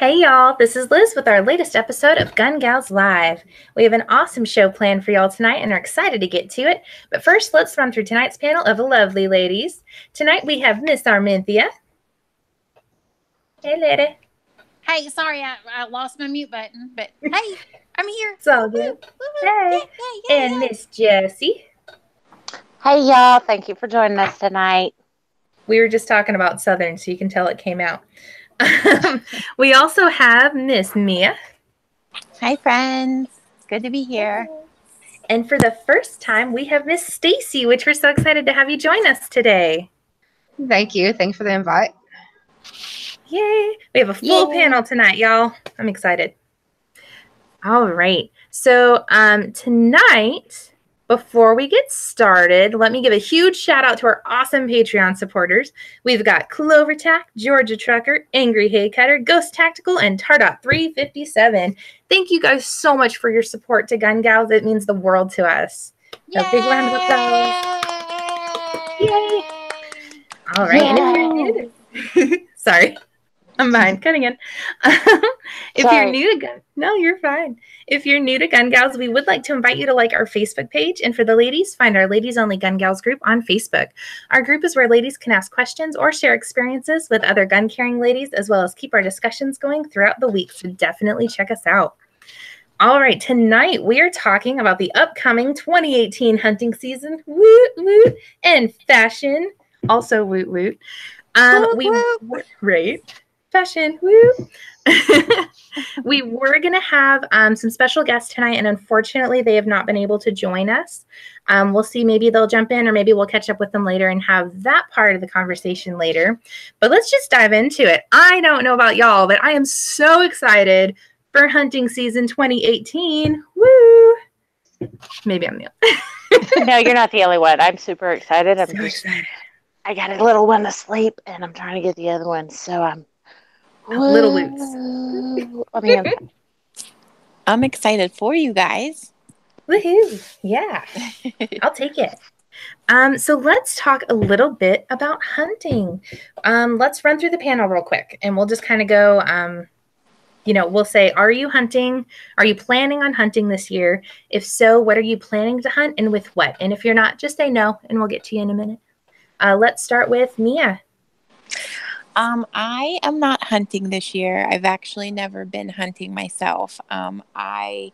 Hey y'all, this is Liz with our latest episode of Gun Gals Live. We have an awesome show planned for y'all tonight and are excited to get to it. But first, let's run through tonight's panel of lovely ladies. Tonight we have Miss Arminthia. Hey lady. Hey, sorry, I lost my mute button, but hey, I'm here. It's all good. Hey. And Miss Jessie. Hey y'all, thank you for joining us tonight. We were just talking about Southern, so you can tell it came out. We also have Miss Mia. Hi, friends. It's good to be here. And for the first time, we have Miss Stacy, which we're so excited to have you join us today. Thank you. Thanks for the invite. Yay. We have a full panel tonight, y'all. I'm excited. All right. So tonight, before we get started, let me give a huge shout out to our awesome Patreon supporters. We've got Clover Tack, Georgia Trucker, Angry Haycutter, Ghost Tactical, and Tardot 357. Thank you guys so much for your support to Gun Gals. It means the world to us. A big round of applause. Yay! All right. And if you're new to sorry. I'm behind. Cutting in. You're new to no, you're fine. If you're new to Gun Gals, we would like to invite you to like our Facebook page. And for the ladies, find our Ladies Only Gun Gals group on Facebook. Our group is where ladies can ask questions or share experiences with other gun carrying ladies, as well as keep our discussions going throughout the week. So definitely check us out. All right, tonight we are talking about the upcoming 2018 hunting season. Woot woot, and fashion. Also woot woot. Right. Fashion, woo! We were going to have some special guests tonight, and unfortunately, they have not been able to join us. We'll see. Maybe they'll jump in, or maybe we'll catch up with them later and have that part of the conversation later. But let's just dive into it. I don't know about y'all, but I am so excited for hunting season 2018. Woo! Maybe I'm the No, you're not the only one. I'm super excited. I'm so excited. I got a little one to sleep, and I'm trying to get the other one, so I'm little woots. I'm excited for you guys. Woohoo! Yeah, I'll take it. So let's talk a little bit about hunting. Let's run through the panel real quick, and we'll just kind of go. We'll say, are you hunting? Are you planning on hunting this year? If so, what are you planning to hunt, and with what? And if you're not, just say no, and we'll get to you in a minute. Let's start with Mia. I am not hunting this year. I've actually never been hunting myself. I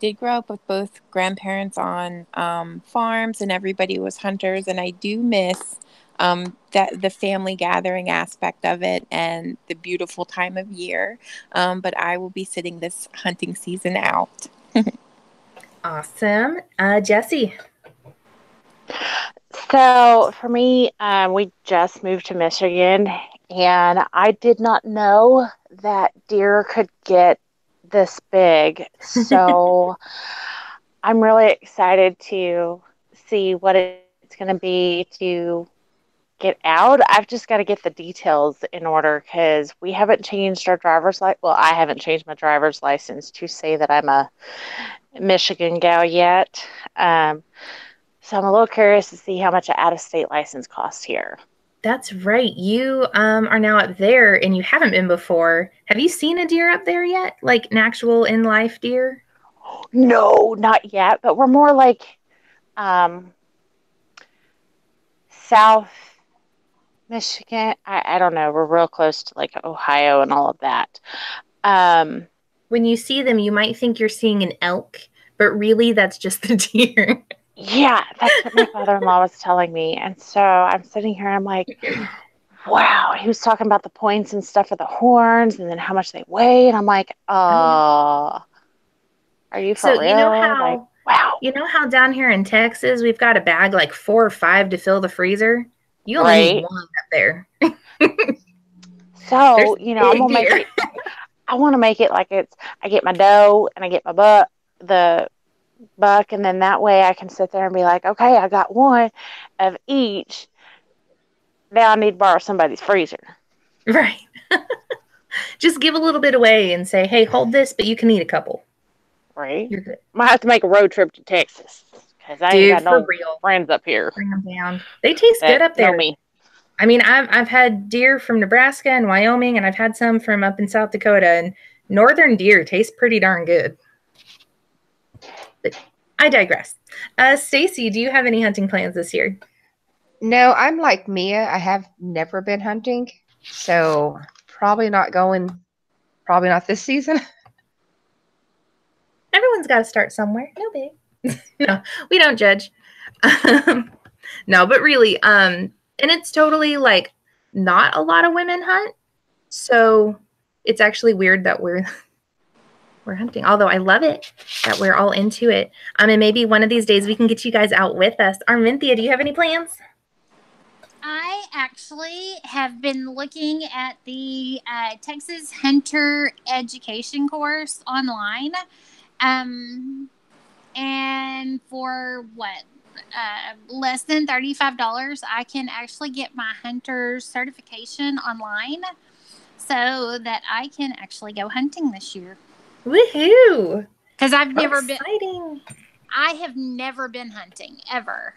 did grow up with both grandparents on farms, and everybody was hunters, and I do miss that the family gathering aspect of it and the beautiful time of year. But I will be sitting this hunting season out. Awesome. Jessie. So for me, we just moved to Michigan, and I did not know that deer could get this big. So I'm really excited to see what it's going to be to get out. I've just got to get the details in order because we haven't changed our driver's license. Well, I haven't changed my driver's license to say that I'm a Michigan gal yet. So I'm a little curious to see how much an out-of-state license costs here. That's right. You are now up there, and you haven't been before. Have you seen a deer up there yet? Like an actual in-life deer? No, not yet. But we're more like South Michigan. I don't know. We're real close to like Ohio and all of that. When you see them, you might think you're seeing an elk, but really that's just the deer. Yeah, that's what my father-in-law was telling me. And so I'm sitting here and I'm like, wow. He was talking about the points and stuff of the horns and then how much they weigh. And I'm like, are you for real? You know how, like, wow. You know how down here in Texas, we've got a bag like 4 or 5 to fill the freezer? You only need one up there. So, I'm gonna make it, I want to make it like I get my doe and I get my the buck, and then that way I can sit there and be like, okay, I got one of each. Now I need to borrow somebody's freezer. Right. Just give a little bit away and say, hey, hold this, but you can eat a couple. Right. You're good. Might have to make a road trip to Texas because I ain't got no friends up here. Bring them down. They taste good up there. Me. I mean, I've had deer from Nebraska and Wyoming, and I've had some from up in South Dakota, and northern deer taste pretty darn good. But I digress. Stacy, do you have any hunting plans this year? No, I'm like Mia. I have never been hunting, so probably not going. Probably not this season. Everyone's got to start somewhere. No big. No, we don't judge. No, but really, and it's totally like not a lot of women hunt, so it's actually weird that we're hunting. Although I love it that we're all into it. And maybe one of these days we can get you guys out with us. Arminthia, do you have any plans? I actually have been looking at the Texas Hunter Education course online. And for what? Less than $35, I can actually get my hunter's certification online so that I can actually go hunting this year. Woohoo! Because I've never exciting. I have never been hunting ever.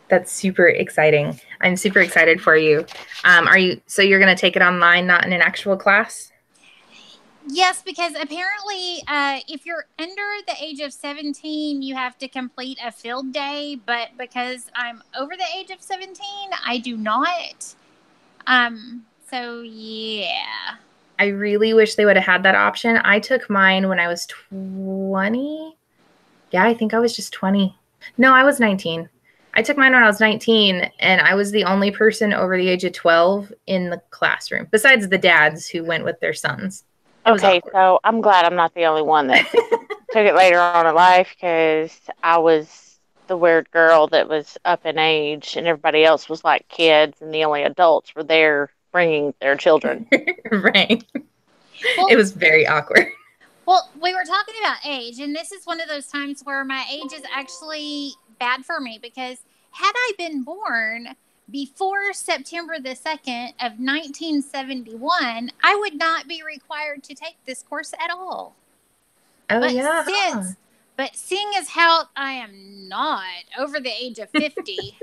That's super exciting. I'm super excited for you. So you're going to take it online, not in an actual class? Yes, because apparently if you're under the age of 17, you have to complete a field day. But because I'm over the age of 17, I do not. So, yeah. I really wish they would have had that option. I took mine when I was 20. Yeah, I think I was just 20. No, I was 19. I took mine when I was 19, and I was the only person over the age of 12 in the classroom, besides the dads who went with their sons. Okay, so I'm glad I'm not the only one that took it later on in life, because I was the weird girl that was up in age, and everybody else was like kids, and the only adults were there bringing their children. Right. Well, it was very awkward. Well, we were talking about age, and this is one of those times where my age is actually bad for me, because had I been born before September the 2nd of 1971, I would not be required to take this course at all. Oh, yeah. But seeing as how I am not over the age of 50,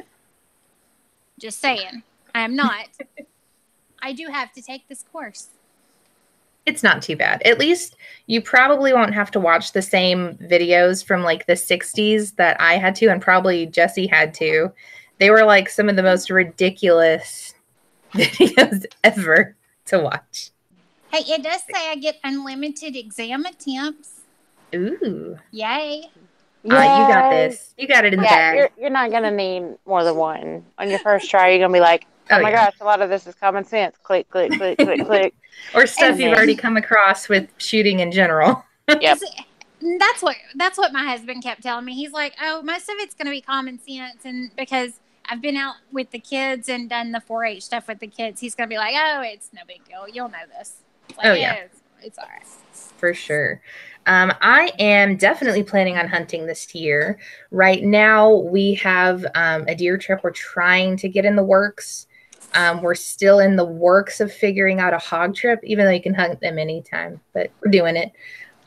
just saying, I am not, I do have to take this course. It's not too bad. At least you probably won't have to watch the same videos from like the 60s that I had to, and probably Jesse had to. They were like some of the most ridiculous videos ever to watch. Hey, it does say I get unlimited exam attempts. Ooh. Yay. You got this. You got it in the bag. You're not going to need more than one. On your first try, you're going to be like, oh my gosh, a lot of this is common sense. Click, click, click, click, click. Or stuff you've already come across with shooting in general. Yep. That's what my husband kept telling me. He's like, oh, most of it's going to be common sense. And because I've been out with the kids and done the 4-H stuff with the kids, he's going to be like, oh, it's no big deal. You'll know this. Like, it's all right. For sure. I am definitely planning on hunting this year. Right now, we have a deer trip we're trying to get in the works. We're still in the works of figuring out a hog trip, even though you can hunt them anytime, but we're doing it.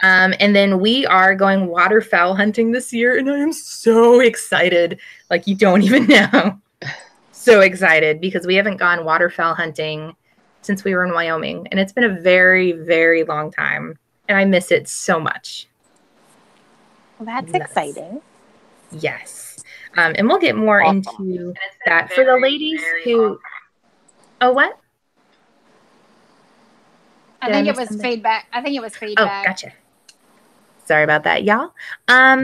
And then we are going waterfowl hunting this year, and I am so excited. Like, you don't even know. So excited, because we haven't gone waterfowl hunting since we were in Wyoming, and it's been a very, very long time, and I miss it so much. Well, that's exciting. Yes. And we'll get more into that. For the ladies who... Oh, what? I think it was feedback. Oh, gotcha. Sorry about that, y'all.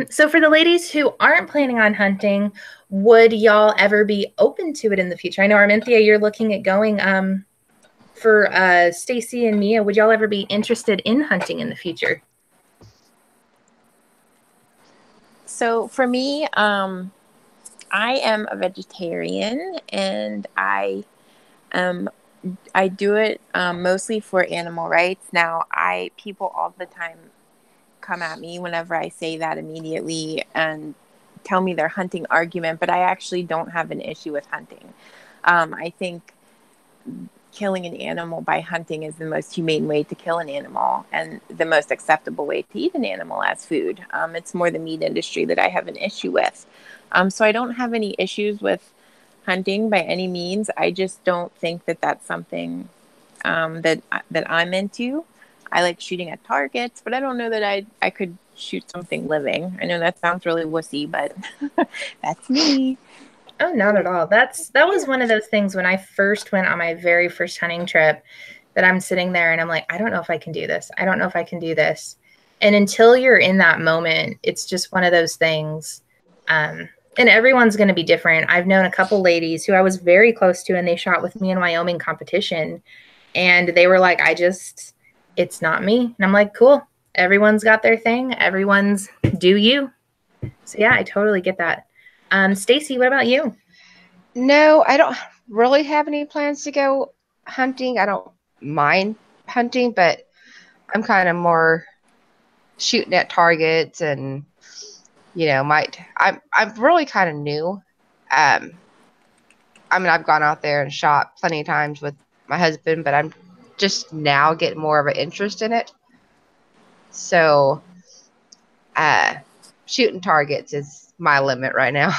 So for the ladies who aren't planning on hunting, would y'all ever be open to it in the future? I know, Arminthia, you're looking at going. For Stacy and Mia, would y'all ever be interested in hunting in the future? So for me, I am a vegetarian, and I do it mostly for animal rights. Now, people all the time come at me whenever I say that immediately and tell me their hunting argument, but I actually don't have an issue with hunting. I think killing an animal by hunting is the most humane way to kill an animal, and the most acceptable way to eat an animal as food. It's more the meat industry that I have an issue with. So I don't have any issues with hunting by any means. I just don't think that that's something that I'm into. I like shooting at targets, but I don't know that I could shoot something living. I know that sounds really wussy, but that's me. Oh, not at all. That was one of those things when I first went on my very first hunting trip that I'm sitting there and I'm like, I don't know if I can do this. I don't know if I can do this. And until you're in that moment, it's just one of those things. And everyone's going to be different. I've known a couple ladies who I was very close to, and they shot with me in Wyoming competition. And they were like, it's not me. And I'm like, cool. Everyone's got their thing. Everyone's do you. So yeah, I totally get that. Stacy, what about you? No, I don't really have any plans to go hunting. I don't mind hunting, but I'm kind of more shooting at targets and, I'm really kind of new. I mean, I've gone out there and shot plenty of times with my husband, but I'm just now getting more of an interest in it. So, shooting targets is my limit right now.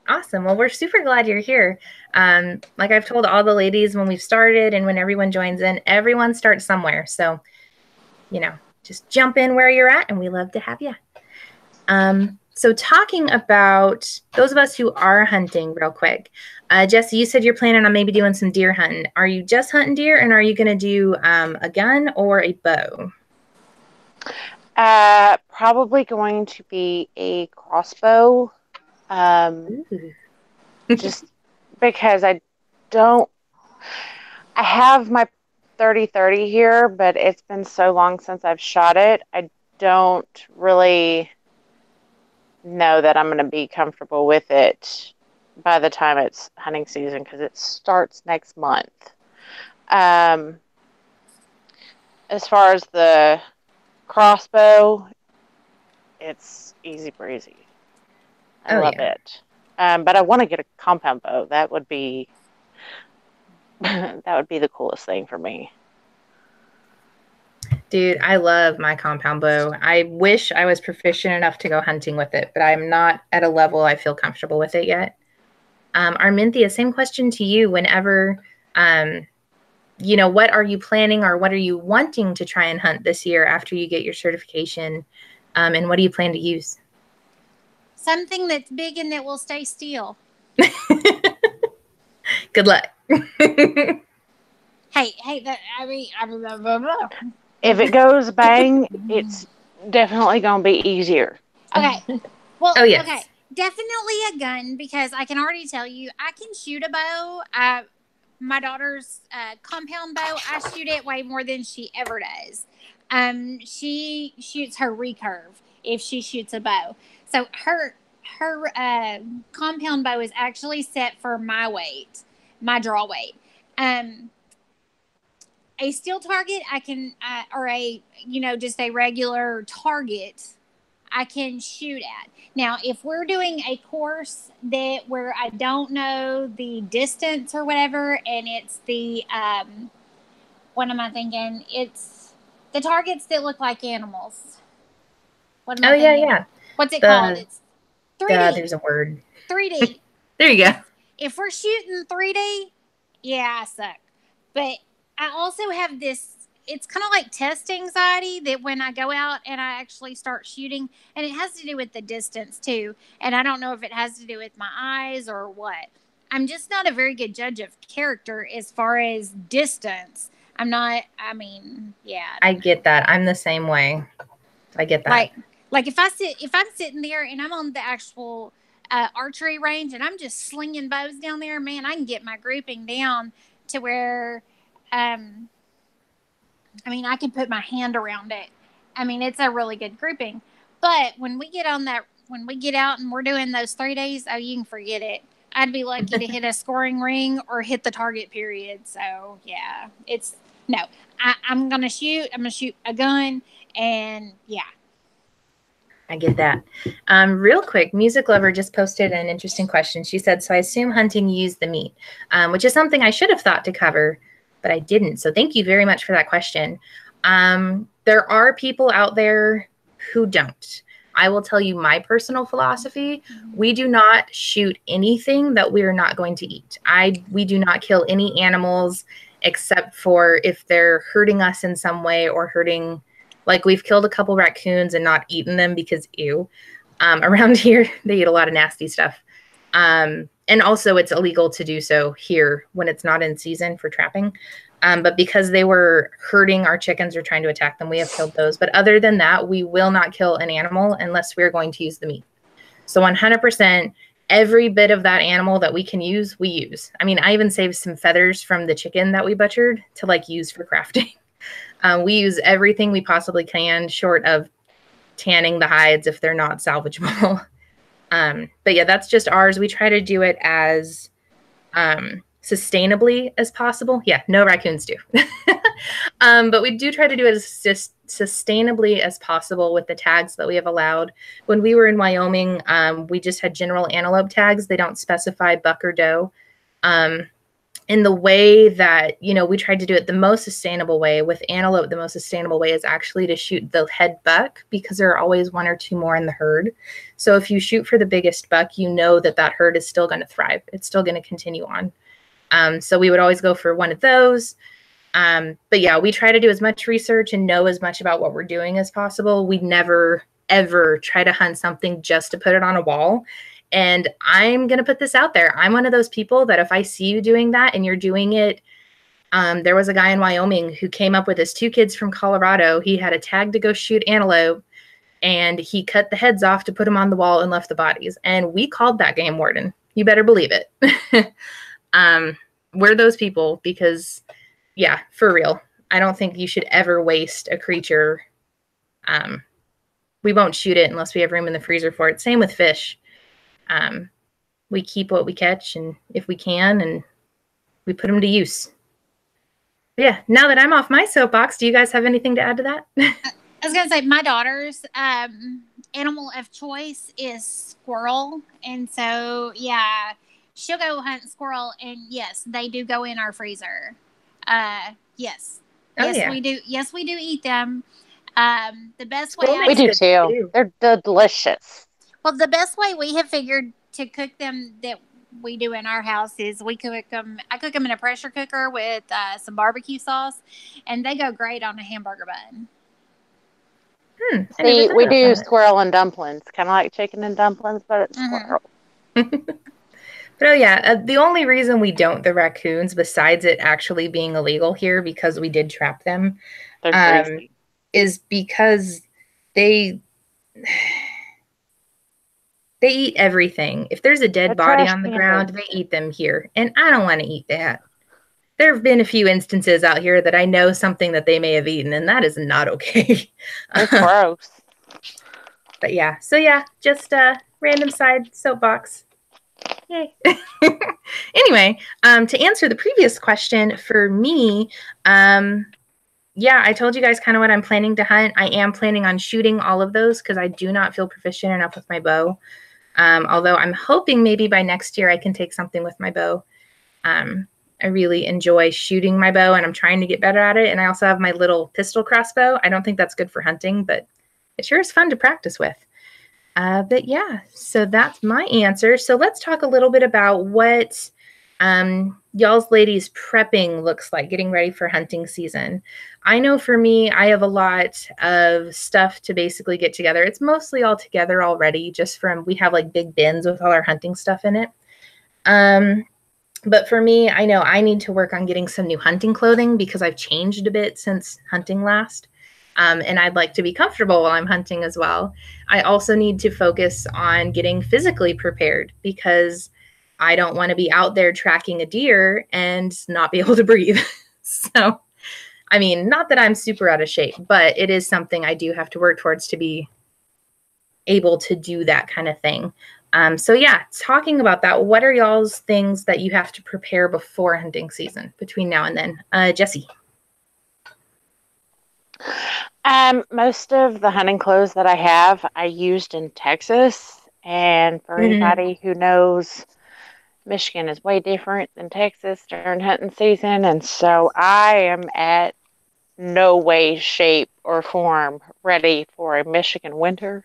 Awesome. Well, we're super glad you're here. Like I've told all the ladies when we've started and when everyone joins in, everyone starts somewhere. So, just jump in where you're at, and we love to have you. So talking about those of us who are hunting real quick, Jesse, you said you're planning on maybe doing some deer hunting. Are you just hunting deer, and are you going to do a gun or a bow? Probably going to be a crossbow. Just because I have my 30-30 here, but it's been so long since I've shot it. I don't really know that I'm going to be comfortable with it by the time it's hunting season, because it starts next month. As far as the crossbow, it's easy breezy. I love it. But I want to get a compound bow. That would be the coolest thing for me. Dude, I love my compound bow. I wish I was proficient enough to go hunting with it, but I'm not at a level I feel comfortable with it yet. Arminthia, same question to you. Whenever, what are you planning, or what are you wanting to try and hunt this year after you get your certification? And what do you plan to use? Something that's big and that will stay still. Good luck. Hey, if it goes bang, it's definitely going to be easier. Okay. Well, oh, yes. Okay. Definitely a gun, because I can already tell you I can shoot a bow. My daughter's compound bow, I shoot it way more than she ever does. She shoots her recurve if she shoots a bow. So her compound bow is actually set for my weight, my draw weight. A steel target I can, or just a regular target I can shoot at. Now, if we're doing a course where I don't know the distance or whatever, and it's the, what am I thinking? It's the targets that look like animals. What am I thinking? Yeah. What's it called? It's 3D. There's a word. 3D. There you go. If we're shooting 3D, yeah, I suck. But I also have this, it's kind of like test anxiety, that when I go out and I actually start shooting, and it has to do with the distance too. And I don't know if it has to do with my eyes or what. I'm just not a very good judge of character as far as distance. Yeah. I get that. I'm the same way. I get that. Like if I'm sitting there and I'm on the actual archery range and I'm just slinging bows down there, man, I can get my grouping down to where, I can put my hand around it. It's a really good grouping. But when we get out and we're doing those 3 days, oh, you can forget it. I'd be lucky to hit a scoring ring or hit the target period. So yeah, I'm going to shoot a gun, and yeah. I get that. Real quick, Music Lover just posted an interesting question. She said, so I assume hunting you use the meat, which is something I should have thought to cover, but I didn't. So thank you very much for that question. There are people out there who don't. I will tell you my personal philosophy. We do not shoot anything that we are not going to eat. We do not kill any animals except for if they're hurting us in some way or hurting, like we've killed a couple raccoons and not eaten them because ew. Around here, they eat a lot of nasty stuff. And also it's illegal to do so here when it's not in season for trapping. But because they were hurting our chickens or trying to attack them, we have killed those. But other than that, we will not kill an animal unless we're going to use the meat. So 100%, every bit of that animal that we can use, we use. I mean, I even saved some feathers from the chicken that we butchered to like use for crafting. We use everything we possibly can, short of tanning the hides if they're not salvageable. But yeah, that's just ours. We try to do it as sustainably as possible. Yeah, no raccoons do. But we do try to do it as just sustainably as possible with the tags that we have allowed. When we were in Wyoming, we just had general antelope tags. They don't specify buck or doe. In the way that, we tried to do it the most sustainable way with antelope, the most sustainable way is actually to shoot the head buck because there are always one or two more in the herd. So if you shoot for the biggest buck, you know that herd is still going to thrive. It's still going to continue on. So we would always go for one of those. But yeah, we try to do as much research and know as much about what we're doing as possible. We never, ever try to hunt something just to put it on a wall. And I'm going to put this out there. I'm one of those people that if I see you doing that and you're doing it, there was a guy in Wyoming who came up with his 2 kids from Colorado. He had a tag to go shoot antelope and he cut the heads off to put them on the wall and left the bodies. And we called that game warden. You better believe it. We're those people because, yeah, for real. I don't think you should ever waste a creature. We won't shoot it unless we have room in the freezer for it. Same with fish. We keep what we catch and if we can, and we put them to use. But yeah, now that I'm off my soapbox, do you guys have anything to add to that? I was going to say my daughter's animal of choice is squirrel. And so, yeah, she'll go hunt squirrel. And yes, they do go in our freezer. Yes. Oh, yes, yeah. we do. Yes, we do eat them. The best way we do too. They're delicious. Well, the best way we have figured to cook them that we do in our house is we cook them. I cook them in a pressure cooker with some barbecue sauce, and they go great on a hamburger bun. See, we do squirrel and dumplings, kind of like chicken and dumplings, but it's squirrel. But oh yeah, the only reason we don't the raccoons, besides it actually being illegal here because we did trap them, is because they eat everything. If there's a dead body on the ground, they eat them here. And I don't want to eat that. There have been a few instances out here that I know something that they may have eaten, and that is not okay. That's gross. But yeah, so yeah, just a random side soapbox. Yay. Anyway, to answer the previous question for me, yeah, I told you guys kind of what I'm planning to hunt. I am planning on shooting all of those because I do not feel proficient enough with my bow. Although I'm hoping maybe by next year I can take something with my bow. I really enjoy shooting my bow and I'm trying to get better at it. And I also have my little pistol crossbow. I don't think that's good for hunting, but it sure is fun to practice with. But yeah, so that's my answer. So let's talk a little bit about what y'all's ladies prepping looks like, getting ready for hunting season. I know for me, I have a lot of stuff to basically get together. It's mostly all together already, just from, we have like big bins with all our hunting stuff in it. But for me, I know I need to work on getting some new hunting clothing because I've changed a bit since hunting last. And I'd like to be comfortable while I'm hunting as well. I also need to focus on getting physically prepared because I don't want to be out there tracking a deer and not be able to breathe. So, I mean, not that I'm super out of shape, but it is something I do have to work towards to be able to do that kind of thing. So yeah, talking about that, what are y'all's things that you have to prepare before hunting season between now and then? Jessie. Most of the hunting clothes that I have, I used in Texas. And for anybody who knows, Michigan is way different than Texas during hunting season. And so I am at no way, shape, or form ready for a Michigan winter.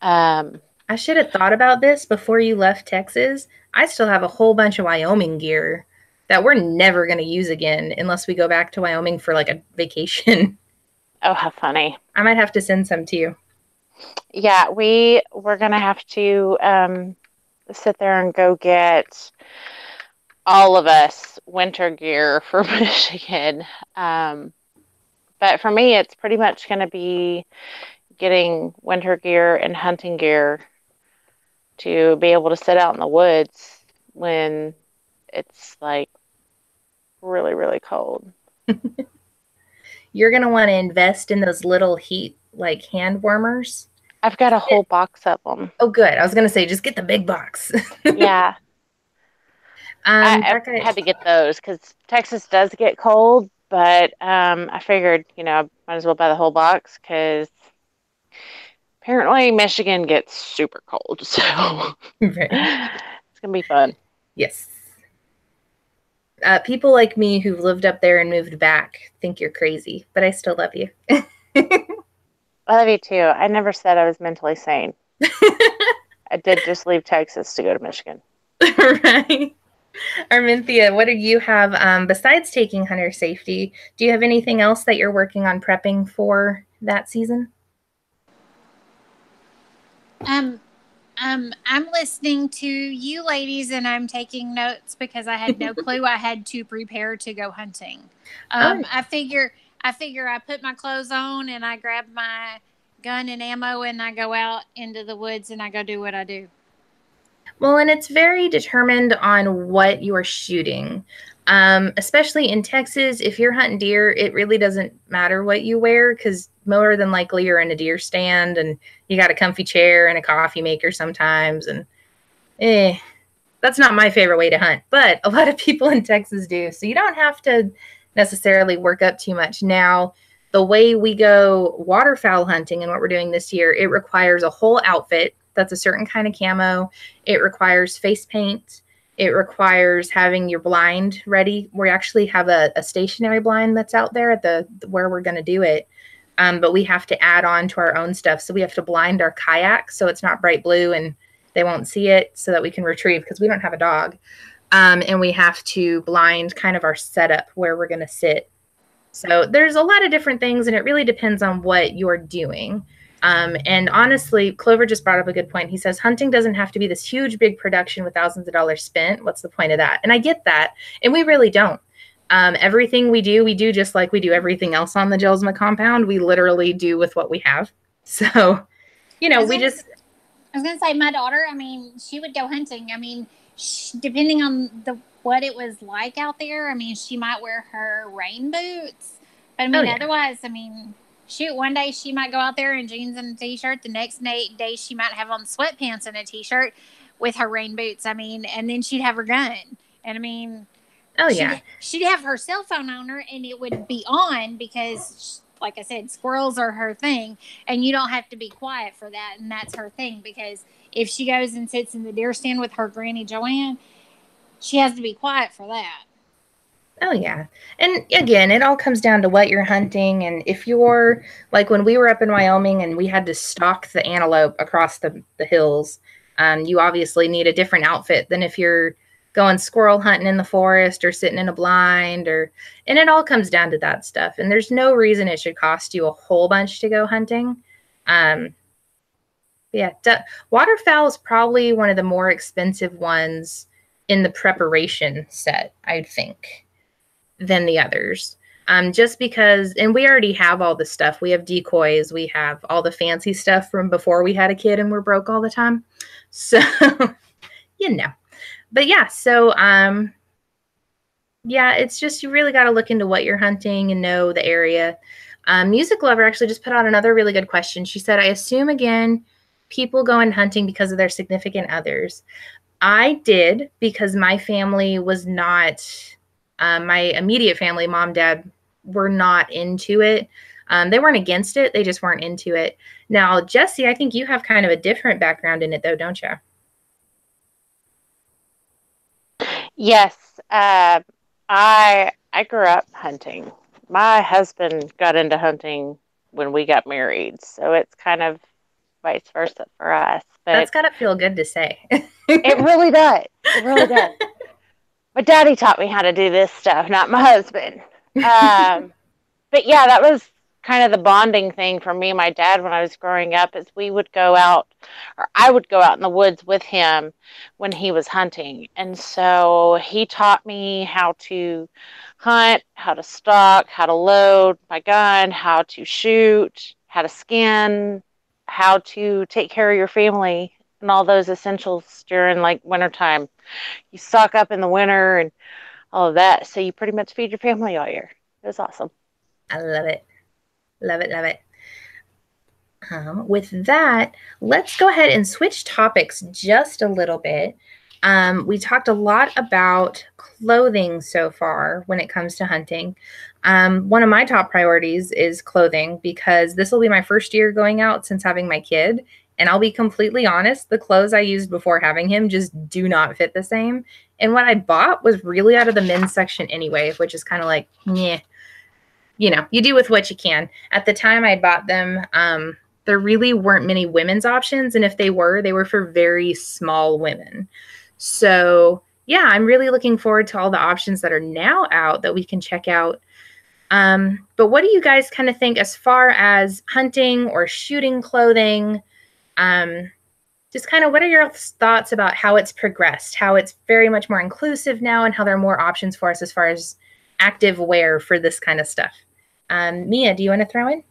I should have thought about this before you left Texas. I still have a whole bunch of Wyoming gear that we're never going to use again unless we go back to Wyoming for like a vacation. Oh, how funny. I might have to send some to you. Yeah, we're going to have to sit there and go get all of us winter gear for Michigan. But for me, it's pretty much going to be getting winter gear and hunting gear to be able to sit out in the woods when it's like really, really cold. You're going to want to invest in those little heat like hand warmers. I've got a whole box of them. Oh, good. I was going to say, just get the big box. Yeah. I had to get those because Texas does get cold, but I figured, I might as well buy the whole box because apparently Michigan gets super cold. So Right. It's going to be fun. Yes. People like me who've lived up there and moved back think you're crazy, but I still love you. I love you too. I never said I was mentally sane. I did just leave Texas to go to Michigan. Right. Arminthia, what do you have besides taking hunter safety? Do you have anything else that you're working on prepping for that season? I'm listening to you ladies and I'm taking notes because I had no clue I had to prepare to go hunting. I figure I put my clothes on and I grab my gun and ammo and I go out into the woods and I go do what I do. Well, and it's very determined on what you're shooting. Especially in Texas, if you're hunting deer, it really doesn't matter what you wear because more than likely you're in a deer stand and you got a comfy chair and a coffee maker sometimes. And that's not my favorite way to hunt, but a lot of people in Texas do. So you don't have to necessarily work up too much. Now, the way we go waterfowl hunting and what we're doing this year, it requires a whole outfit. That's a certain kind of camo. It requires face paint. It requires having your blind ready. We actually have a stationary blind that's out there at where we're going to do it. But we have to add on to our own stuff. So we have to blind our kayak so it's not bright blue and they won't see it so that we can retrieve because we don't have a dog. And we have to blind kind of our setup where we're going to sit. So there's a lot of different things and it really depends on what you're doing. And honestly, Clover just brought up a good point. He says, hunting doesn't have to be this huge, big production with thousands of dollars spent. What's the point of that? And I get that. And we really don't. Everything we do just like we do everything else on the Gelsma compound. We literally do with what we have. So, I was going to say my daughter, she would go hunting. Depending on what it was like out there, she might wear her rain boots. But otherwise, shoot, one day she might go out there in jeans and a t-shirt. The next day she might have on sweatpants and a t-shirt with her rain boots. And then she'd have her gun. And she'd have her cell phone on her and it would be on because, like I said, squirrels are her thing. And you don't have to be quiet for that. And that's her thing because if she goes and sits in the deer stand with her Granny Joanne, she has to be quiet for that. Oh, yeah. And again, it all comes down to what you're hunting. And if you're like when we were up in Wyoming and we had to stalk the antelope across the hills, you obviously need a different outfit than if you're going squirrel hunting in the forest or sitting in a blind and it all comes down to that stuff. And there's no reason it should cost you a whole bunch to go hunting. Waterfowl is probably one of the more expensive ones in the preparation set, I think, than the others. Just because, and we already have all the stuff. We have decoys. We have all the fancy stuff from before we had a kid and we're broke all the time. So, But yeah, so, it's just, you really got to look into what you're hunting and know the area. Music Lover actually just put out another really good question. She said, I assume, again, people go in hunting because of their significant others. I did because my family was not, my immediate family, mom, dad, were not into it. They weren't against it. They just weren't into it. Now, Jesse, I think you have kind of a different background in it, though, don't you? Yes. I grew up hunting. My husband got into hunting when we got married. So it's kind of vice versa for us. But That's got to feel good to say. it really does. It really does. My daddy taught me how to do this stuff, not my husband. But yeah, that was kind of the bonding thing for me and my dad when I was growing up is we would go out, or I would go out in the woods with him when he was hunting. And so he taught me how to hunt, how to stalk, how to load my gun, how to shoot, how to skin, how to take care of your family and all those essentials during like wintertime. You stock up in the winter and all of that. So you pretty much feed your family all year. It was awesome. I love it. Love it. Love it. With that, let's go ahead and switch topics just a little bit. We talked a lot about clothing so far when it comes to hunting. One of my top priorities is clothing because this will be my first year going out since having my kid. And I'll be completely honest, the clothes I used before having him just do not fit the same. And what I bought was really out of the men's section anyway, which is kind of like, yeah, you know, you do with what you can. At the time I bought them, there really weren't many women's options. And if they were for very small women. So yeah, I'm really looking forward to all the options that are now out that we can check out. But what do you guys kind of think as far as hunting or shooting clothing? Just kind of what are your thoughts about how it's progressed, how it's very much more inclusive now and how there are more options for us as far as active wear for this kind of stuff? Mia, do you want to throw in?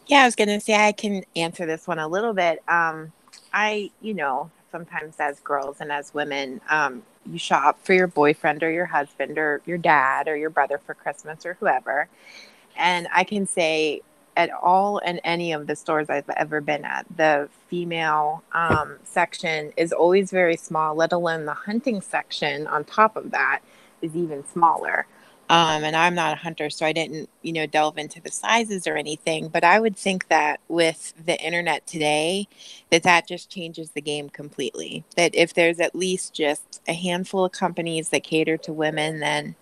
Yeah, I was going to say I can answer this one a little bit. Sometimes as girls and as women, you shop for your boyfriend or your husband or your dad or your brother for Christmas or whoever. And I can say at all and any of the stores I've ever been at, the female section is always very small, let alone the hunting section on top of that is even smaller. And I'm not a hunter, so I didn't, delve into the sizes or anything. But I would think that with the internet today, that just changes the game completely. That if there's at least just a handful of companies that cater to women, then,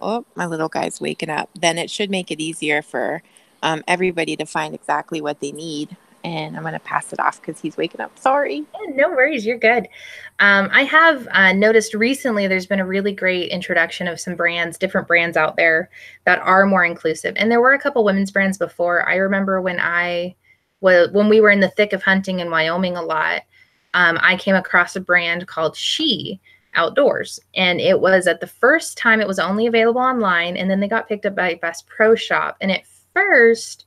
oh, my little guy's waking up, then it should make it easier for everybody to find exactly what they need. And I'm going to pass it off because he's waking up. Sorry. Yeah, no worries. You're good. I have noticed recently there's been a really great introduction of some brands, different brands out there that are more inclusive. And there were a couple women's brands before. I remember when we were in the thick of hunting in Wyoming a lot, I came across a brand called She Outdoors. And it was at the first time it was only available online. And then they got picked up by Bass Pro Shop. And at first,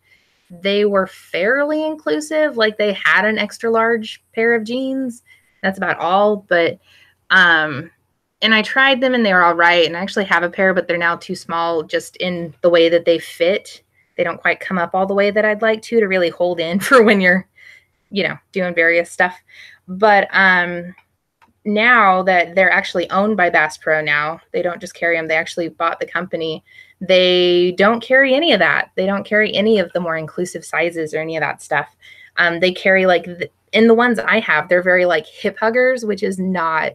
they were fairly inclusive. Like they had an extra large pair of jeans. That's about all. But, and I tried them and they were all right. And I actually have a pair, but they're now too small just in the way that they fit. They don't quite come up all the way that I'd like to really hold in for when you're, doing various stuff. But, now that they're actually owned by Bass Pro now, they don't just carry them. They actually bought the company. They don't carry any of that. They don't carry any of the more inclusive sizes or any of that stuff. They carry in the ones I have, they're very like hip huggers, which is not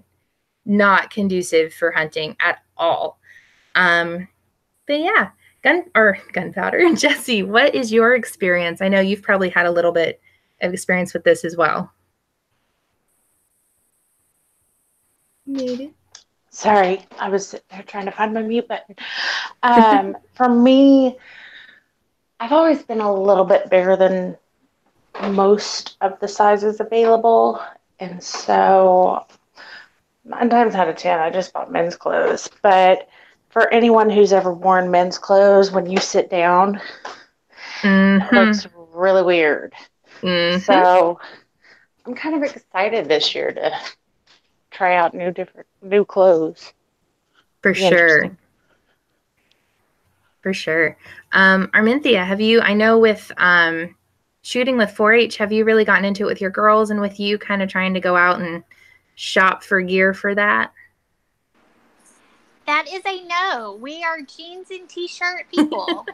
conducive for hunting at all. But yeah, gunpowder. Jesse, what is your experience? I know you've probably had a little bit of experience with this as well. Maybe. Sorry, I was sitting there trying to find my mute button. For me, I've always been a little bit bigger than most of the sizes available. And so 9 times out of 10, I just bought men's clothes. But for anyone who's ever worn men's clothes, when you sit down, it looks really weird. Mm-hmm. So I'm kind of excited this year to try out new clothes. For sure. Arminthia, I know with shooting with 4-H, have you really gotten into it with your girls and with you kind of trying to go out and shop for gear for that? That is a no. We are jeans and t-shirt people.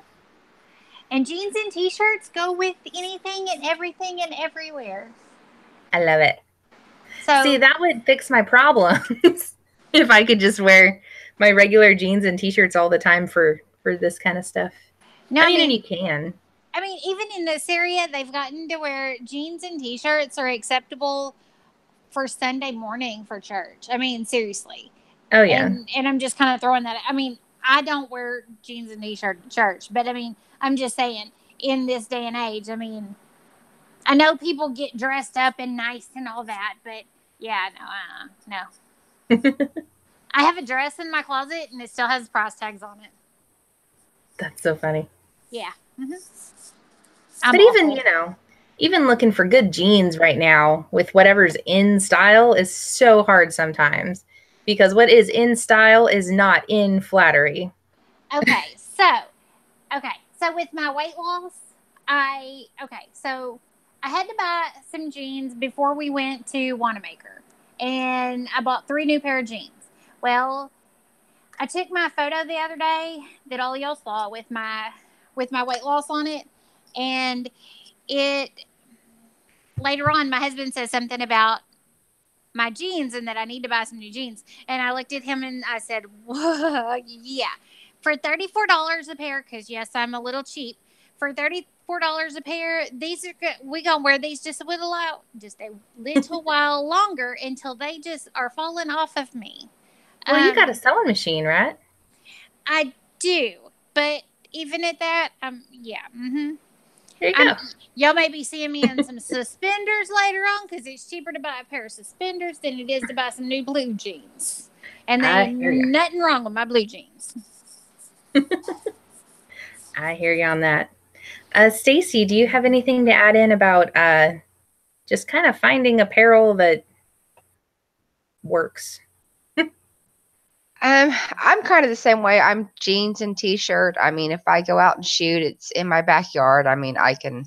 And jeans and t-shirts go with anything and everything and everywhere. I love it. So, see, that would fix my problems if I could just wear my regular jeans and t-shirts all the time for this kind of stuff. No, I mean, and you can. mean, even in this area, they've gotten to where jeans and t-shirts are acceptable for Sunday morning for church. I mean, seriously. Oh yeah. And I'm just kind of throwing that. I mean, I don't wear jeans and t-shirt to church, but I mean, I'm just saying, in this day and age, I mean, I know people get dressed up and nice and all that, but yeah, no. I have a dress in my closet and it still has price tags on it. That's so funny. Yeah. Mm-hmm. But even, even looking for good jeans right now with whatever's in style is so hard sometimes, because what is in style is not in flattery. Okay, so with my weight loss, I had to buy some jeans before we went to Wanamaker, and I bought 3 new pair of jeans. Well, I took my photo the other day that all y'all saw with my weight loss on it, and later on, my husband says something about my jeans and that I need to buy some new jeans. And I looked at him and I said, whoa, yeah. For $34 a pair, because yes, I'm a little cheap. For $34 a pair, these are good. We're going to wear these just a little while longer until they just are falling off of me. Well, you got a sewing machine, right? I do. But even at that, yeah. Mm-hmm. There you go. Y'all may be seeing me in some suspenders later on, because it's cheaper to buy a pair of suspenders than it is to buy some new blue jeans. And there's nothing wrong with my blue jeans. I hear you on that. Stacy, do you have anything to add in about just kind of finding apparel that works? I'm kind of the same way. I'm jeans and t-shirt. I mean, if I go out and shoot, it's in my backyard. I mean, I can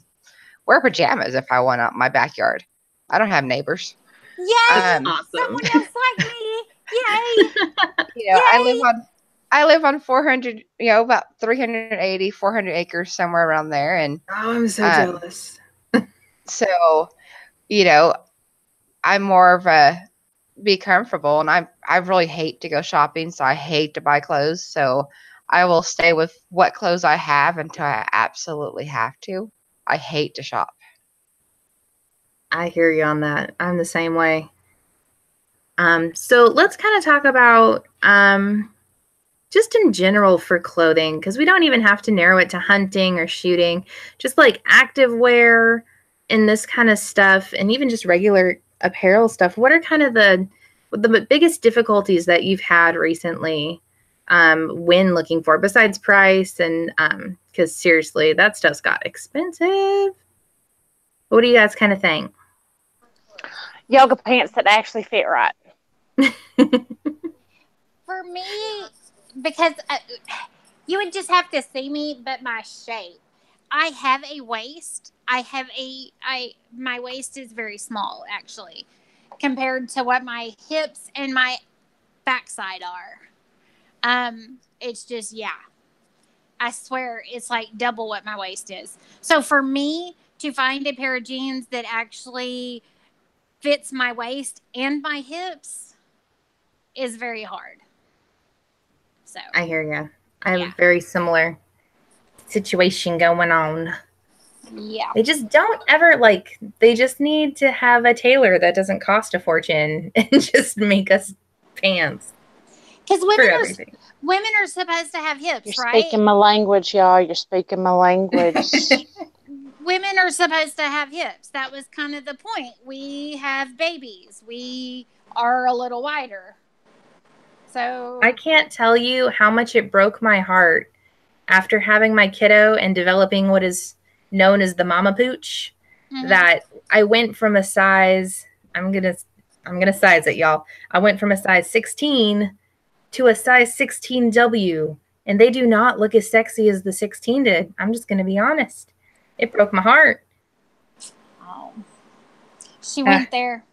wear pajamas if I want out in my backyard. I don't have neighbors. Yay! Awesome. Someone else like me. Yay! Yay! I live on 400, about 380, 400 acres, somewhere around there. And I'm so jealous. So, I'm more of a be comfortable, and I really hate to go shopping, so I hate to buy clothes. So I will stay with what clothes I have until I absolutely have to. I hate to shop. I hear you on that. I'm the same way. So let's kind of talk about just in general for clothing, because we don't even have to narrow it to hunting or shooting, just like active wear and this kind of stuff, and even just regular apparel stuff. What are kind of the biggest difficulties that you've had recently when looking for, besides price? And because seriously, that stuff's got expensive. What do you guys kind of think? Yoga pants that actually fit right. For me, because you would just have to see me, but my shape. I have a waist. My waist is very small, actually, compared to what my hips and my backside are. It's just, yeah. I swear it's like double what my waist is. So for me to find a pair of jeans that actually fits my waist and my hips is very hard. So I hear you. I have a very similar situation going on. Yeah. They just don't ever they just need to have a tailor that doesn't cost a fortune and just make us pants. Because women are supposed to have hips, You're right? speaking my language, y'all. You're speaking my language. Women are supposed to have hips. That was kind of the point. We have babies. We are a little wider. So I can't tell you how much it broke my heart after having my kiddo and developing what is known as the mama pooch, that I went from a size, I'm gonna size it, y'all. I went from a size 16 to a size 16W, and they do not look as sexy as the 16 did. I'm just gonna be honest. It broke my heart. Oh, she went there.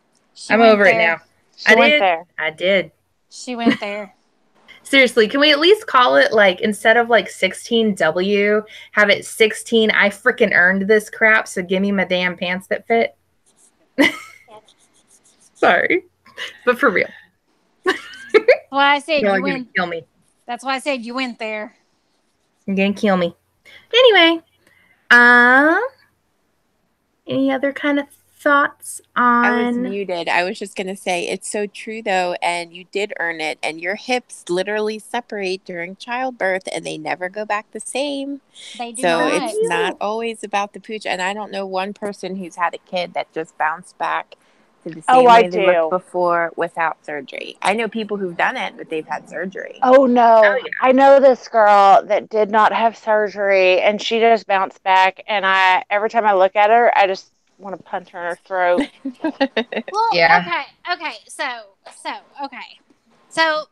I'm over it now. I did. She went there. Seriously, can we at least call it instead of 16W, have it 16? I freaking earned this crap, so give me my damn pants that fit. Sorry, but for real. Well, I said you went. Gonna kill me. That's why I said you went there. You're gonna kill me. Anyway, Um, any other kind of thoughts I was on? muted. I was just going to say it's so true though, and you did earn it, and your hips literally separate during childbirth and they never go back the same. They do So not. it's not always about the pooch. And I don't know one person who's had a kid that just bounced back to the same I way they looked do. before without surgery. I know people who've done it, but they've had surgery. Oh no. Oh, yeah. I know this girl that did not have surgery and she just bounced back, and every time I look at her, I just want to punch her in her throat. Well, Yeah. okay. So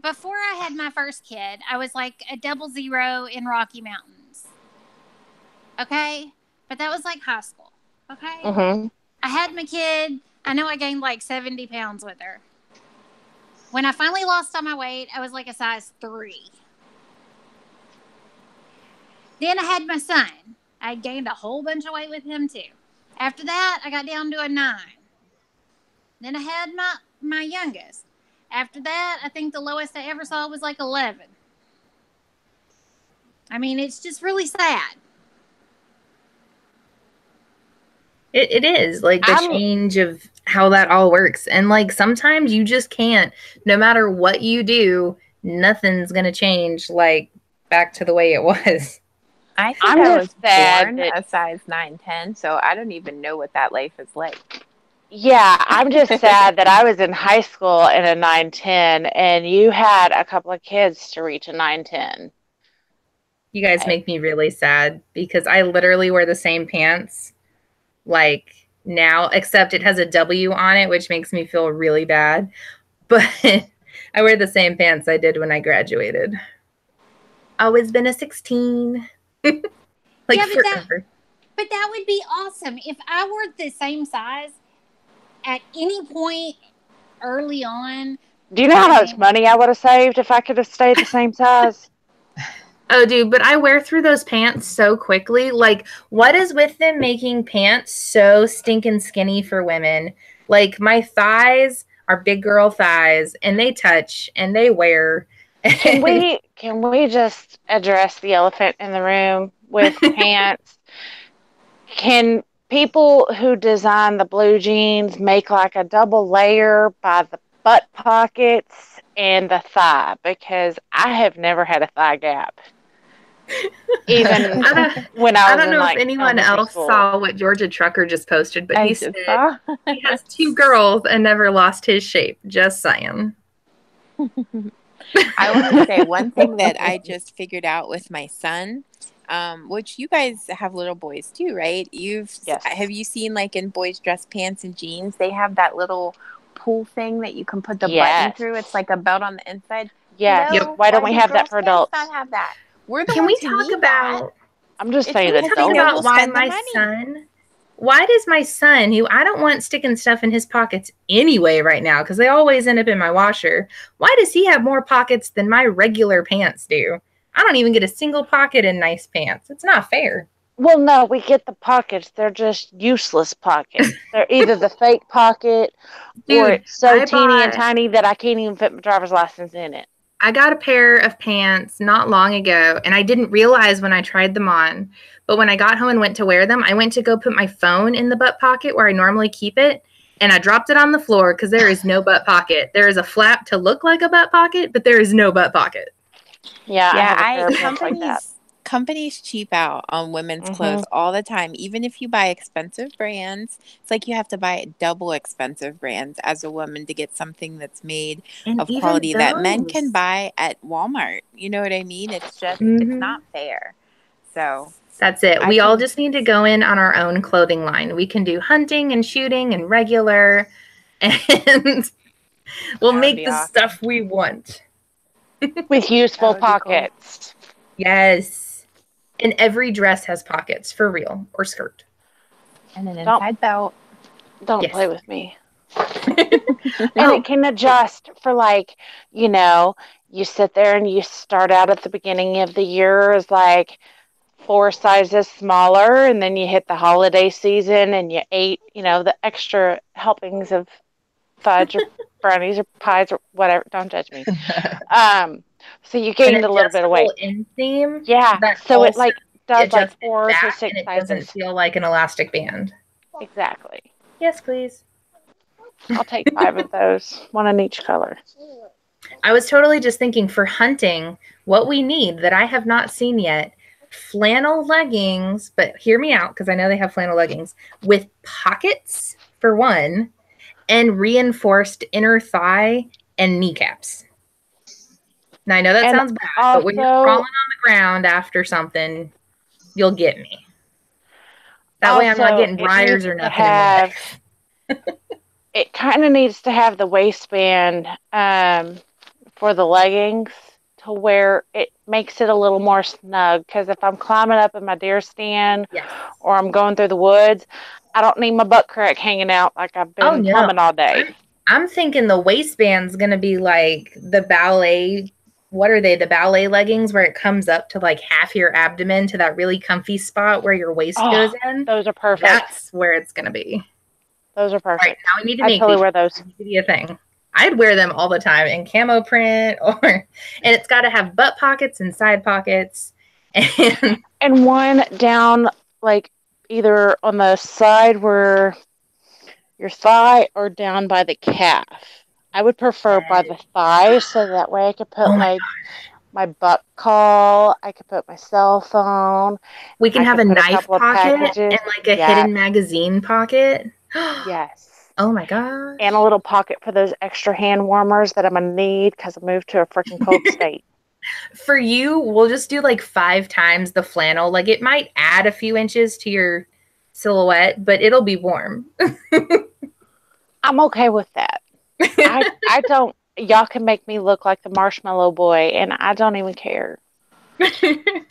before I had my first kid, I was like a 00 in Rocky Mountains. Okay? But that was like high school. Okay? Mm-hmm. I had my kid. I know I gained like 70 pounds with her. When I finally lost all my weight, I was like a size 3. Then I had my son. I gained a whole bunch of weight with him too. After that, I got down to a 9. Then I had my youngest. After that, I think the lowest I ever saw was like 11. I mean, it's just really sad. It is like the I'm- change of how that all works. And like sometimes you just can't, no matter what you do, nothing's going to change like back to the way it was. I think I'm I just was sad born that- a size 9'10", so I don't even know what that life is like. Yeah, I'm just sad that I was in high school in a 9'10", and you had a couple of kids to reach a 9'10". You guys make me really sad because I literally wear the same pants like now, except it has a W on it, which makes me feel really bad. But I wear the same pants I did when I graduated. Always been a 16. Like Yeah, forever. But that would be awesome. If I were the same size at any point early on. Do you know how much money I would have saved if I could have stayed the same size? Oh, dude, but I wear through those pants so quickly. Like, what is with them making pants so stinking skinny for women? Like, my thighs are big girl thighs, and they touch and they wear. Can we just address the elephant in the room with pants? Can people who design the blue jeans make like a double layer by the butt pockets and the thigh? Because I have never had a thigh gap. Even when I I was don't in know like if anyone elementary else school. saw what Georgia Trucker just posted, but I he just said saw. he has 2 girls and never lost his shape. Just saying. I want to say one thing that I just figured out with my son, which you guys have little boys too, right? Yes. Have you seen like in boys' dress pants and jeans, they have that little pull thing that you can put the button through? It's like a belt on the inside. Yes. Hello? Yep. Why don't we do have that girls' for pants adults? Not have that. We're the Can we ones who talk need that. about I'm just It's saying because adults. they know about we'll why spend the my money. son? Why does my son, who I don't want sticking stuff in his pockets anyway right now, because they always end up in my washer, why does he have more pockets than my regular pants do? I don't even get a single pocket in nice pants. It's not fair. Well, no, we get the pockets. They're just useless pockets. They're either the fake pocket or Dude, it's so I teeny and bought- tiny that I can't even fit my driver's license in it. I got a pair of pants not long ago, and I didn't realize when I tried them on. But when I got home and went to wear them, I went to go put my phone in the butt pocket where I normally keep it, and I dropped it on the floor because there is no butt pocket. There is a flap to look like a butt pocket, but there is no butt pocket. Yeah, I have a pair of pants like that. Companies cheap out on women's clothes all the time. Even if you buy expensive brands, it's like you have to buy double expensive brands as a woman to get something that's made of quality that men can buy at Walmart. You know what I mean? It's just, it's not fair. So that's it. We all just need to go in on our own clothing line. We can do hunting and shooting and regular, and we'll make the stuff we want. With useful pockets. Cool. Yes. And every dress has pockets, for real, or skirt. And an inside belt. Don't play with me. And it can adjust for like, you know, you sit there and you start out at the beginning of the year as like 4 sizes smaller, and then you hit the holiday season and you ate, you know, the extra helpings of fudge or brownies or pies or whatever. Don't judge me. So you gained a little bit of weight. Inseam. Yeah. So it like does like adjust it 4 to back 6 and it sizes. doesn't feel like an elastic band. Exactly. Yes, please. I'll take 5 of those, one in each color. I was totally just thinking for hunting, what we need that I have not seen yet, flannel leggings, but hear me out because I know they have flannel leggings with pockets for one and reinforced inner thigh and kneecaps. Now I know that sounds bad, but when you're crawling on the ground after something, you'll get me. That way I'm not getting briars or nothing in my legs. It kind of needs to have the waistband for the leggings to where it makes it a little more snug. Because if I'm climbing up in my deer stand or I'm going through the woods, I don't need my butt crack hanging out like I've been plumbing all day. I'm thinking the waistband's going to be like the ballet. What are they? The ballet leggings where it comes up to like half your abdomen to that really comfy spot where your waist goes in. Those are perfect. That's where it's going to be. Those are perfect. All right, now we need to make totally wear those. be a thing. I'd wear them all the time in camo print, and it's got to have butt pockets and side pockets, and one down like either on the side where your thigh or down by the calf. I would prefer by the thigh, so that way I could put my butt call. I could put my cell phone. We can have a knife pocket and like a hidden magazine pocket. Yes. Oh my gosh. And a little pocket for those extra hand warmers that I'm going to need because I moved to a freaking cold state. For you, we'll just do like 5 times the flannel. Like it might add a few inches to your silhouette, but it'll be warm. I'm okay with that. I don't, y'all can make me look like the marshmallow boy and I don't even care.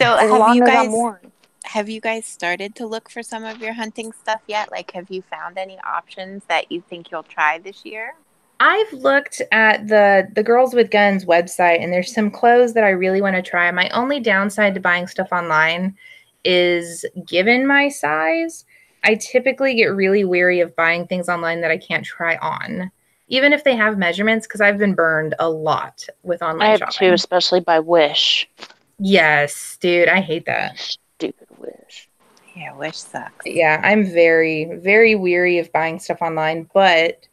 So have you guys started to look for some of your hunting stuff yet? Like, have you found any options that you think you'll try this year? I've looked at the Girls with Guns website, and there's some clothes that I really want to try. My only downside to buying stuff online is, given my size, I typically get really weary of buying things online that I can't try on, even if they have measurements, because I've been burned a lot with online shopping. I have too, especially by Wish. Yes, dude, I hate that. Stupid Wish. Yeah, Wish sucks. Yeah, I'm very, very weary of buying stuff online, but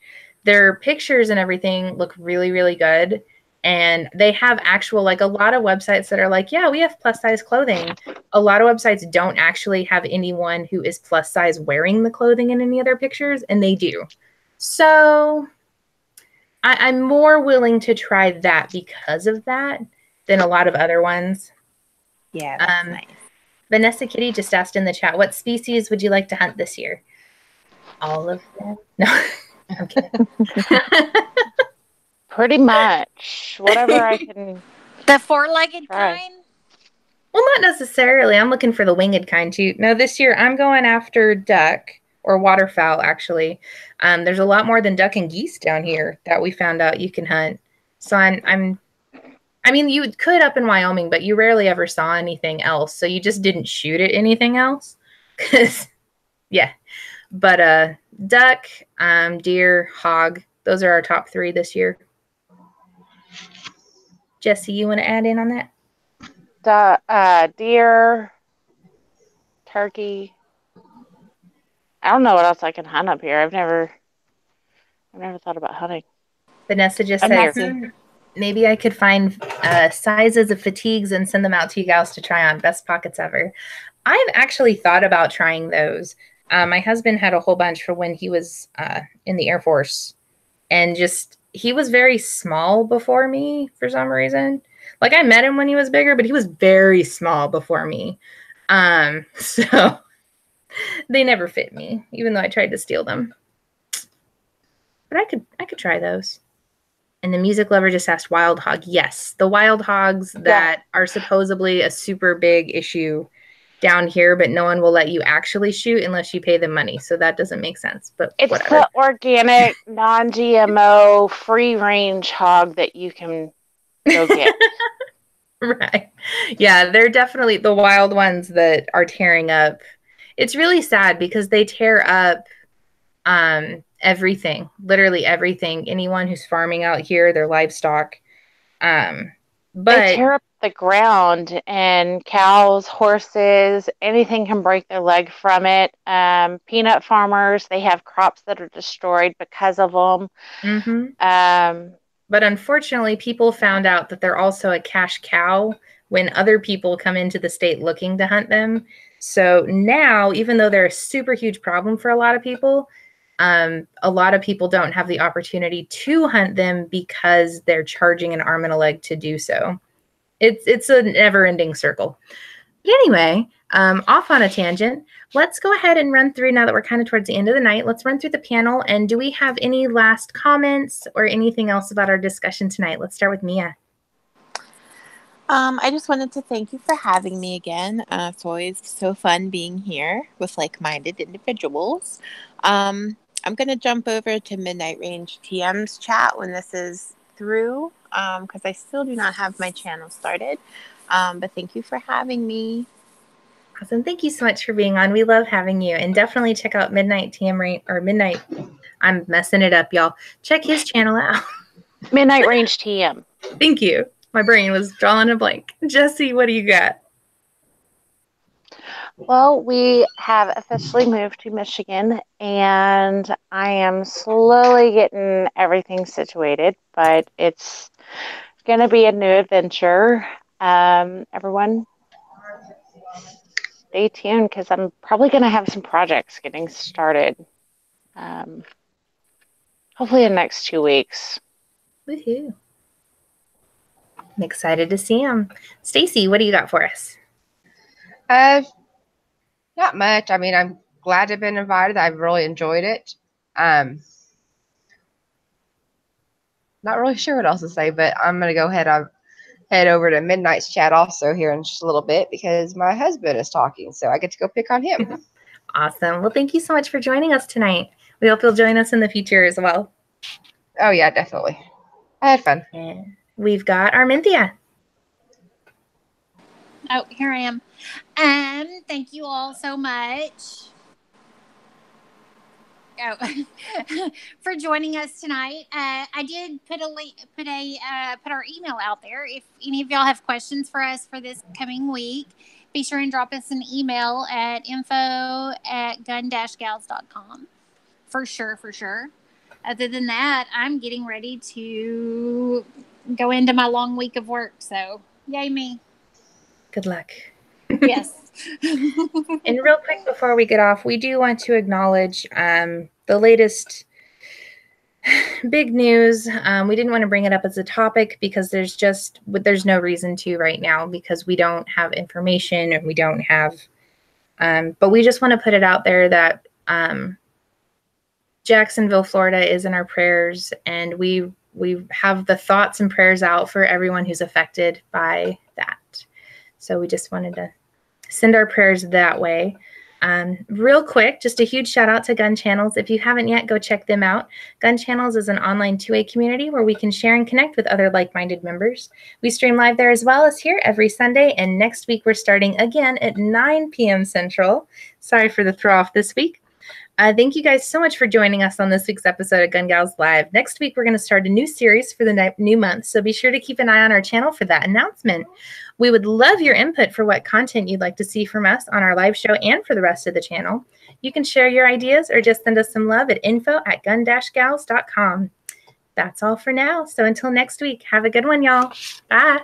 their pictures and everything look really, really good. And they have actual, like a lot of websites that are like, yeah, we have plus size clothing. A lot of websites don't actually have anyone who is plus size wearing the clothing in any of their pictures, and they do. So I'm more willing to try that because of that than a lot of other ones. Yeah, that's nice. Vanessa Kitty just asked in the chat, what species would you like to hunt this year? All of them? No, I'm kidding. Pretty much. Whatever I can. The 4-legged kind? Well, not necessarily. I'm looking for the winged kind too. No, this year I'm going after duck or waterfowl, actually. There's a lot more than duck and geese down here that we found out you can hunt. So I mean, you could up in Wyoming, but you rarely ever saw anything else. So you just didn't shoot at anything else. Yeah. But duck, deer, hog, those are our top 3 this year. Jesse, you want to add in on that? Deer, turkey. I don't know what else I can hunt up here. I've never thought about hunting. Vanessa just said, maybe I could find sizes of fatigues and send them out to you guys to try on. Best pockets ever. I've actually thought about trying those. My husband had a whole bunch for when he was in the Air Force. And he was very small before me for some reason. Like, I met him when he was bigger, but he was very small before me. So they never fit me, even though I tried to steal them. But I could try those. And the music lover just asked wild hog. Yes, the wild hogs that are supposedly a super big issue down here, but no one will let you actually shoot unless you pay them money. So that doesn't make sense. But it's whatever. the organic, non-GMO, free-range hog that you can go get. Right. Yeah, they're definitely the wild ones that are tearing up. It's really sad because they tear up everything, literally everything. Anyone who's farming out here, their livestock, They tear up the ground, and cows, horses, anything can break their leg from it. Peanut farmers, they have crops that are destroyed because of them. Mm-hmm. But unfortunately, people found out that they're also a cash cow when other people come into the state looking to hunt them. So now, even though they're a super huge problem for a lot of people don't have the opportunity to hunt them because they're charging an arm and a leg to do so. It's a never-ending circle. Anyway, off on a tangent. Let's go ahead and run through, now that we're kind of towards the end of the night, let's run through the panel. And do we have any last comments or anything else about our discussion tonight? Let's start with Mia. I just wanted to thank you for having me again. It's always so fun being here with like-minded individuals. I'm going to jump over to Midnight Range TM's chat when this is through, because I still do not have my channel started. But thank you for having me. Awesome. Thank you so much for being on. We love having you. And definitely check out Midnight TM Range, or Midnight. I'm messing it up, y'all. Check his channel out. Midnight Range TM. Thank you. My brain was drawing a blank. Jesse, what do you got? Well, we have officially moved to Michigan, and I am slowly getting everything situated, but it's going to be a new adventure. Everyone, stay tuned, because I'm probably going to have some projects getting started. Hopefully in the next 2 weeks. Woohoo. I'm excited to see them. Stacy, what do you got for us? Not much. I mean, I'm glad to have been invited. I've really enjoyed it. Not really sure what else to say, but I'm going to go ahead and head over to Midnight's chat also here in just a little bit, because my husband is talking, so I get to go pick on him. Awesome. Well, thank you so much for joining us tonight. We hope you'll join us in the future as well. Oh, yeah, definitely. I had fun. And we've got Arminthia. Oh, here I am. Thank you all so much for joining us tonight. I did put our email out there. If any of y'all have questions for us for this coming week, be sure and drop us an email at info@gun-gals.com. For sure. Other than that, I'm getting ready to go into my long week of work. So, yay me. Good luck. Yes. And real quick before we get off, we do want to acknowledge the latest big news. We didn't want to bring it up as a topic because there's no reason to right now, because we don't have information, and we don't have, but we just want to put it out there that Jacksonville, Florida is in our prayers, and we have the thoughts and prayers out for everyone who's affected by that. So we just wanted to send our prayers that way. Real quick, just a huge shout out to Gun Channels. If you haven't yet, go check them out. Gun Channels is an online 2A community where we can share and connect with other like-minded members. We stream live there as well as here every Sunday, and next week we're starting again at 9 p.m. Central. Sorry for the throw off this week. Thank you guys so much for joining us on this week's episode of Gun Gals Live. Next week, we're going to start a new series for the new month, so be sure to keep an eye on our channel for that announcement. We would love your input for what content you'd like to see from us on our live show and for the rest of the channel. You can share your ideas or just send us some love at info@gun-gals.com. That's all for now. So until next week, have a good one, y'all. Bye.